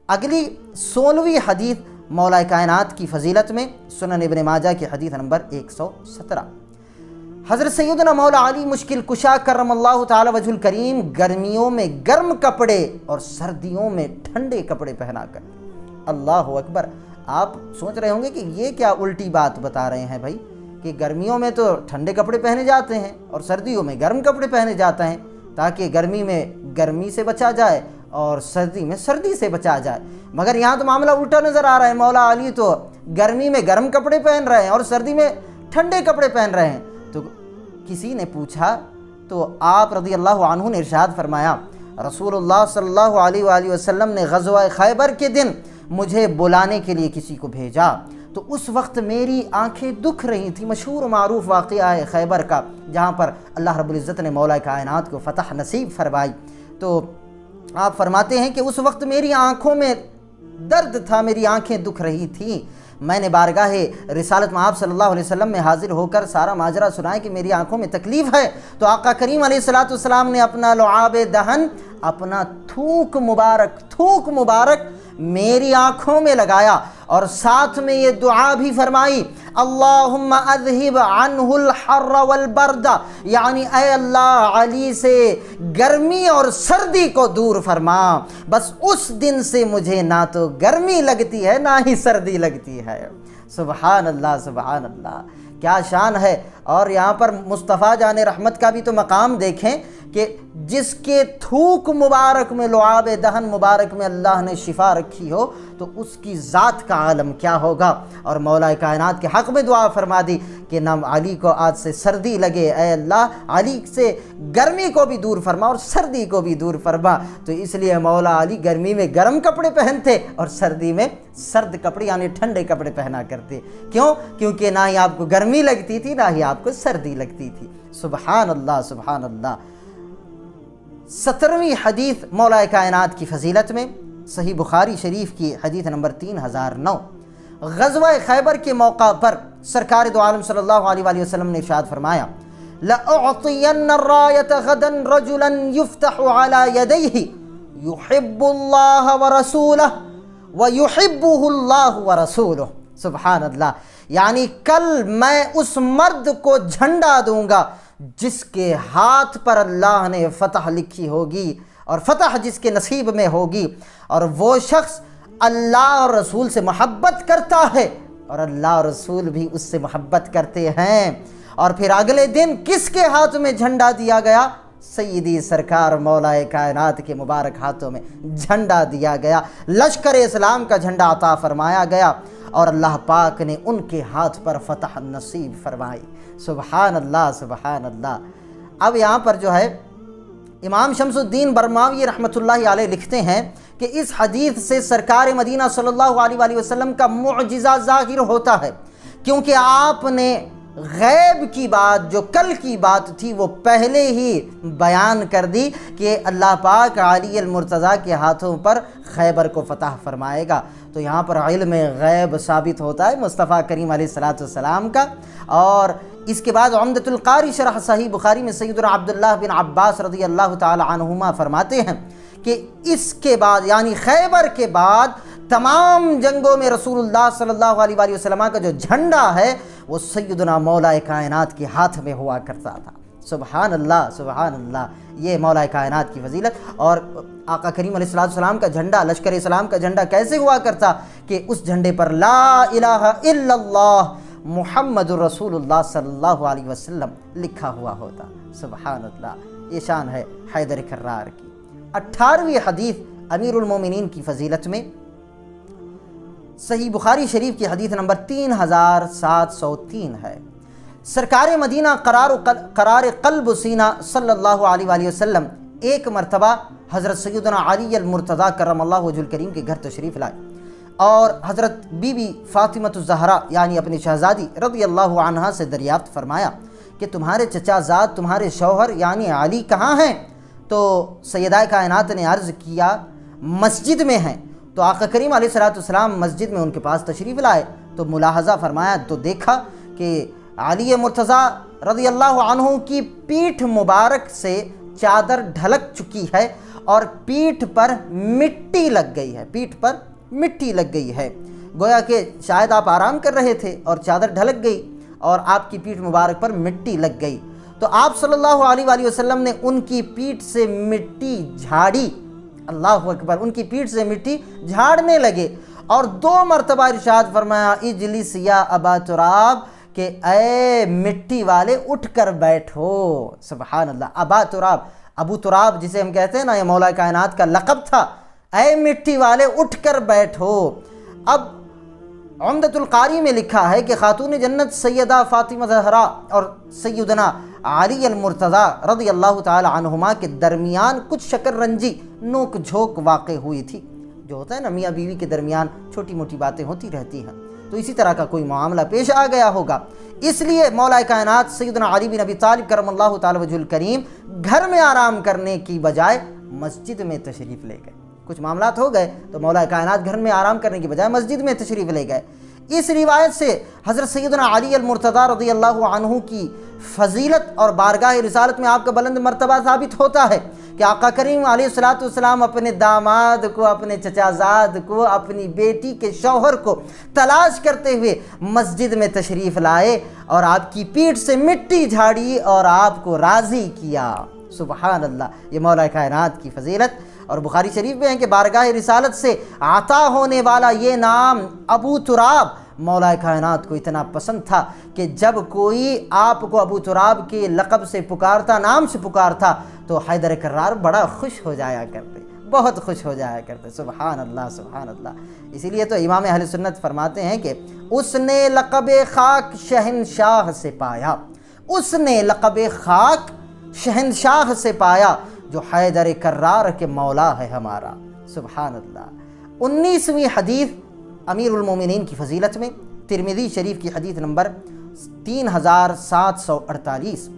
اگلی 16ویں حدیث مولا کائنات کی فضیلت میں سنن ابن ماجہ کی حدیث نمبر 117۔ حضرت سیدنا مولا علی مشکل کشا کرم اللہ تعالی وجہ الکریم گرمیوں میں گرم کپڑے اور سردیوں میں ٹھنڈے کپڑے پہنا کر، اللہ اکبر۔ آپ سوچ رہے ہوں گے کہ یہ کیا الٹی بات بتا رہے ہیں بھائی، کہ گرمیوں میں تو ٹھنڈے کپڑے پہنے جاتے ہیں اور سردیوں میں گرم کپڑے پہنے جاتے ہیں تاکہ گرمی میں گرمی سے بچا جائے اور سردی میں سردی سے بچا جائے، مگر یہاں تو معاملہ الٹا نظر آ رہا ہے۔ مولا علی تو گرمی میں گرم کپڑے پہن رہے ہیں اور سردی میں ٹھنڈے کپڑے پہن رہے ہیں۔ تو کسی نے پوچھا تو آپ رضی اللہ عنہ نے ارشاد فرمایا، رسول اللہ صلی اللہ علیہ وآلہ وسلم نے غزوہ خیبر کے دن مجھے بلانے کے لیے کسی کو بھیجا تو اس وقت میری آنکھیں دکھ رہی تھیں۔ مشہور و معروف واقعہ ہے خیبر کا، جہاں پر اللہ رب العزت نے مولا کائنات کو فتح نصیب فرمائی۔ تو آپ فرماتے ہیں کہ اس وقت میری آنکھوں میں درد تھا، میری آنکھیں دکھ رہی تھیں۔ میں نے بارگاہ رسالت میں آپ صلی اللہ علیہ وسلم میں حاضر ہو کر سارا ماجرا سنایا کہ میری آنکھوں میں تکلیف ہے، تو آقا کریم علیہ السلام نے اپنا لعاب دہن، اپنا تھوک مبارک میری آنکھوں میں لگایا اور ساتھ میں یہ دعا بھی فرمائی، اللہم اذہب عنہ الحر والبرد، یعنی اے اللہ علی سے گرمی اور سردی کو دور فرما۔ بس اس دن سے مجھے نہ تو گرمی لگتی ہے نہ ہی سردی لگتی ہے۔ سبحان اللہ سبحان اللہ، کیا شان ہے۔ اور یہاں پر مصطفیٰ جان رحمت کا بھی تو مقام دیکھیں کہ جس کے تھوک مبارک میں، لعاب دہن مبارک میں اللہ نے شفا رکھی ہو تو اس کی ذات کا عالم کیا ہوگا۔ اور مولا کائنات کے حق میں دعا فرما دی کہ نہ علی کو آج سے سردی لگے، اے اللہ علی سے گرمی کو بھی دور فرما اور سردی کو بھی دور فرما۔ تو اس لیے مولا علی گرمی میں گرم کپڑے پہنتے اور سردی میں سرد کپڑے یعنی ٹھنڈے کپڑے پہنا کرتے۔ کیوں؟ کیونکہ نہ ہی آپ کو گرمی لگتی تھی نہ ہی آپ کو سردی لگتی تھی۔ سبحان اللہ سبحان اللہ۔ 17ویں حدیث مولا کائنات کی فضیلت میں صحیح بخاری شریف کی حدیث نمبر 3009۔ غزوہ خیبر کے موقع پر سرکار دو عالم صلی اللہ علیہ وآلہ وسلم نے ارشاد فرمایا، لَأُعْطِيَنَّ الرَّایَةَ غَدًا رَجُلًا يُفْتَحُ عَلَى يَدَيْهِ يُحِبُّ اللَّهَ وَرَسُولَهُ وَيُحِبُّهُ اللَّهُ وَرَسُولُهُ۔ سبحان اللہ، یعنی کل میں اس مرد کو جھنڈا دوں گا جس کے ہاتھ پر اللہ نے فتح لکھی ہوگی اور فتح جس کے نصیب میں ہوگی، اور وہ شخص اللہ اور رسول سے محبت کرتا ہے اور اللہ اور رسول بھی اس سے محبت کرتے ہیں۔ اور پھر اگلے دن کس کے ہاتھ میں جھنڈا دیا گیا؟ سیدی سرکار مولا کائنات کے مبارک ہاتھوں میں جھنڈا دیا گیا، لشکر اسلام کا جھنڈا عطا فرمایا گیا اور اللہ پاک نے ان کے ہاتھ پر فتح نصیب فرمائی۔ سبحان اللہ سبحان اللہ۔ اب یہاں پر جو ہے امام شمس الدین برماوی رحمۃ اللہ علیہ لکھتے ہیں کہ اس حدیث سے سرکار مدینہ صلی اللہ علیہ وآلہ وسلم کا معجزہ ظاہر ہوتا ہے، کیونکہ آپ نے غیب کی بات جو کل کی بات تھی وہ پہلے ہی بیان کر دی کہ اللہ پاک علی المرتضیٰ کے ہاتھوں پر خیبر کو فتح فرمائے گا۔ تو یہاں پر علم غیب ثابت ہوتا ہے مصطفیٰ کریم علیہ السلام کا۔ اور اس کے بعد عمدۃ القاری شرح صحیح بخاری میں سیدنا عبداللہ بن عباس رضی اللہ تعالی عنہما فرماتے ہیں کہ اس کے بعد یعنی خیبر کے بعد تمام جنگوں میں رسول اللہ صلی اللہ علیہ وآلہ وسلم کا جو جھنڈا ہے وہ سیدنا مولا کائنات کے ہاتھ میں ہوا کرتا تھا۔ سبحان اللہ سبحان اللہ، یہ مولا کائنات کی فضیلت۔ اور آقا کریم علیہ السلام کا جھنڈا، لشکر اسلام کا جھنڈا کیسے ہوا کرتا کہ اس جھنڈے پر لا الہ الا اللہ محمد الرسول اللہ صلی اللہ علیہ وسلم لکھا ہوا ہوتا۔ سبحان اللہ، یہ شان ہے حیدر کرار کی۔ 18ویں حدیث امیر المومنین کی فضیلت میں صحیح بخاری شریف کی حدیث نمبر 3703 ہے۔ سرکار مدینہ قرار قلب و سینہ صلی اللہ علیہ وآلہ وسلم ایک مرتبہ حضرت سیدنا علی المرتضیٰ کرم اللہ وجہ الکریم کے گھر تشریف لائے اور حضرت بی بی فاطمۃ الزہرا یعنی اپنی شہزادی رضی اللہ عنہا سے دریافت فرمایا کہ تمہارے چچا زاد تمہارے شوہر یعنی علی کہاں ہیں؟ تو سیدہ کائنات نے عرض کیا مسجد میں ہیں۔ تو آقا کریم علیہ السلام مسجد میں ان کے پاس تشریف لائے تو ملاحظہ فرمایا تو دیکھا کہ علی مرتضیٰ رضی اللہ عنہ کی پیٹھ مبارک سے چادر ڈھلک چکی ہے اور پیٹھ پر مٹی لگ گئی ہے، پیٹھ پر مٹی لگ گئی ہے، گویا کہ شاید آپ آرام کر رہے تھے اور چادر ڈھلک گئی اور آپ کی پیٹھ مبارک پر مٹی لگ گئی، تو آپ صلی اللہ علیہ وآلہ وسلم نے ان کی پیٹھ سے مٹی جھاڑی، اللہ اکبر، ان کی پیٹھ سے مٹی جھاڑنے لگے اور 2 مرتبہ ارشاد فرمایا اجلس یا ابا تراب، کہ اے مٹی والے اٹھ کر بیٹھو۔ سبحان اللہ، ابا تراب، ابو تراب جسے ہم کہتے ہیں نا، یہ مولا کائنات کا لقب تھا، اے مٹی والے اٹھ کر بیٹھو۔ اب عمدۃ القاری میں لکھا ہے کہ خاتون جنت سیدہ فاطمہ زہرا اور سیدنا علی المرتضیٰ رضی اللہ تعالی عنہما کے درمیان کچھ شکر رنجی، نوک جھوک واقع ہوئی تھی، جو ہوتا ہے نا میاں بیوی کے درمیان چھوٹی موٹی باتیں ہوتی رہتی ہیں، تو اسی طرح کا کوئی معاملہ پیش آ گیا ہوگا، اس لیے مولا کائنات سیدنا علی بن ابی طالب کرم اللہ تعالی وجہ الکریم گھر میں آرام کرنے کی بجائے مسجد میں تشریف لے گئے۔ کچھ معاملات ہو گئے تو مولا کائنات گھر میں آرام کرنے کی بجائے مسجد میں تشریف لے گئے۔ اس روایت سے حضرت سیدنا علی المرتضیٰ رضی اللہ عنہ کی فضیلت اور بارگاہ رسالت میں آپ کا بلند مرتبہ ثابت ہوتا ہے کہ آقا کریم علیہ السلام اپنے داماد کو، اپنے چچا زاد کو، اپنی بیٹی کے شوہر کو تلاش کرتے ہوئے مسجد میں تشریف لائے اور آپ کی پیٹھ سے مٹی جھاڑی اور آپ کو راضی کیا۔ سبحان اللہ، یہ مولا کائنات کی فضیلت۔ اور بخاری شریف میں ہے کہ بارگاہ رسالت سے عطا ہونے والا یہ نام ابو تراب مولا کائنات کو اتنا پسند تھا کہ جب کوئی آپ کو ابو تراب کے لقب سے پکارتا، نام سے پکارتا، تو حیدر کرار بڑا خوش ہو جایا کرتے، بہت خوش ہو جایا کرتے۔ سبحان اللہ، سبحان اللہ۔ اسی لیے تو امام اہل سنت فرماتے ہیں کہ اس نے لقب خاک شہنشاہ سے پایا، اس نے لقب خاک شہنشاہ سے پایا جو حیدر کرار کے مولا ہے ہمارا۔ سبحان اللہ۔ 19ویں حدیث امیر المومنین کی فضیلت میں، ترمذی شریف کی حدیث نمبر 3748،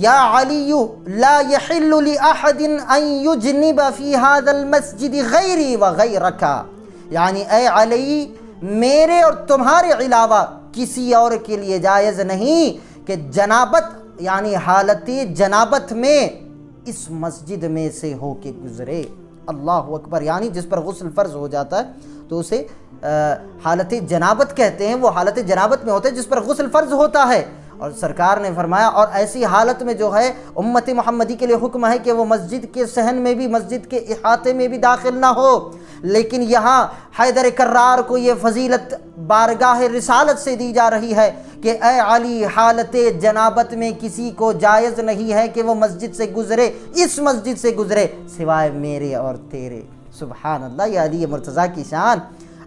یا علی لا یحل لأحد ان یجنب فی هذا المسجد غیری وغیرک، یعنی اے علی، میرے اور تمہارے علاوہ کسی اور کے لیے جائز نہیں کہ جنابت یعنی حالت جنابت میں اس مسجد میں سے ہو کے گزرے۔ اللہ اکبر، یعنی جس پر غسل فرض ہو جاتا ہے تو اسے حالت جنابت کہتے ہیں، وہ حالت جنابت میں ہوتا ہے جس پر غسل فرض ہوتا ہے۔ اور سرکار نے فرمایا اور ایسی حالت میں جو ہے امت محمدی کے لیے حکم ہے کہ وہ مسجد کے صحن میں بھی، مسجد کے احاطے میں بھی داخل نہ ہو، لیکن یہاں حیدر کرار کو یہ فضیلت بارگاہ رسالت سے دی جا رہی ہے کہ اے علی، حالت جنابت میں کسی کو جائز نہیں ہے کہ وہ مسجد سے گزرے، اس مسجد سے گزرے سوائے میرے اور تیرے۔ سبحان اللہ، یہ علی مرتضیٰ کی شان۔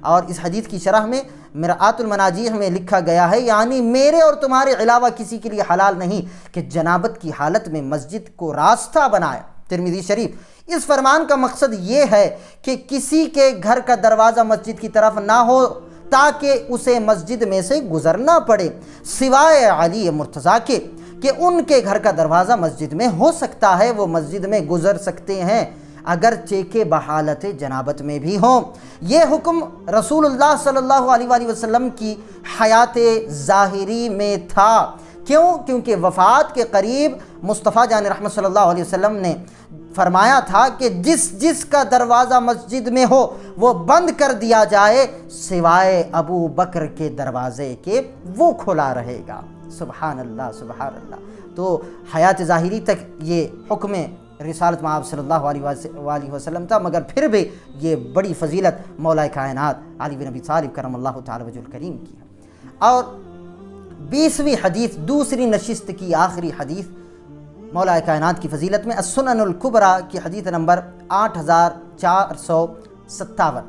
اور اس حدیث کی شرح میں مرآت المناجیح میں لکھا گیا ہے، یعنی میرے اور تمہارے علاوہ کسی کے لیے حلال نہیں کہ جنابت کی حالت میں مسجد کو راستہ بنائے۔ ترمذی شریف۔ اس فرمان کا مقصد یہ ہے کہ کسی کے گھر کا دروازہ مسجد کی طرف نہ ہو تاکہ اسے مسجد میں سے گزرنا پڑے، سوائے علی مرتضیٰ کے کہ ان کے گھر کا دروازہ مسجد میں ہو سکتا ہے، وہ مسجد میں گزر سکتے ہیں اگرچہ کہ بحالت جنابت میں بھی ہوں۔ یہ حکم رسول اللہ صلی اللہ علیہ وآلہ وسلم کی حیات ظاہری میں تھا۔ کیونکہ وفات کے قریب مصطفیٰ جان رحمت صلی اللہ علیہ وسلم نے فرمایا تھا کہ جس کا دروازہ مسجد میں ہو وہ بند کر دیا جائے سوائے ابو بکر کے دروازے کے، وہ کھلا رہے گا۔ سبحان اللہ، سبحان اللہ۔ تو حیات ظاہری تک یہ حکم رسالت مآب صلی اللہ علیہ وآلہ وسلم تھا، مگر پھر بھی یہ بڑی فضیلت مولا کائنات علی بن ابی طالب کرم اللہ تعالی وجہ الکریم کی ہے۔ اور 20ویں حدیث، دوسری نشست کی آخری حدیث مولا کائنات کی فضیلت میں، السنن الکبریٰ کی حدیث نمبر 8457،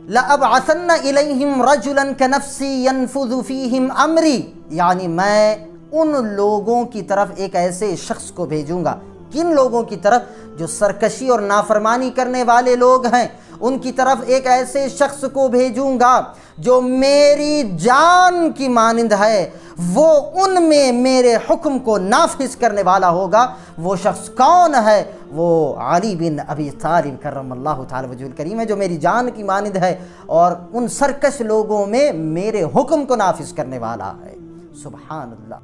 لَأَبْعَثَنَّ إِلَيْهِمْ رَجُلًا كَنَفْسِي يَنْفُذُ فِيهِمْ أَمْرِي، یعنی میں ان لوگوں کی طرف ایک ایسے شخص کو بھیجوں گا، کن لوگوں کی طرف؟ جو سرکشی اور نافرمانی کرنے والے لوگ ہیں، ان کی طرف ایک ایسے شخص کو بھیجوں گا جو میری جان کی مانند ہے، وہ ان میں میرے حکم کو نافذ کرنے والا ہوگا۔ وہ شخص کون ہے؟ وہ علی بن ابی طالب کرم اللہ تعالی وجہ الکریم ہے، جو میری جان کی مانند ہے اور ان سرکش لوگوں میں میرے حکم کو نافذ کرنے والا ہے۔ سبحان اللہ۔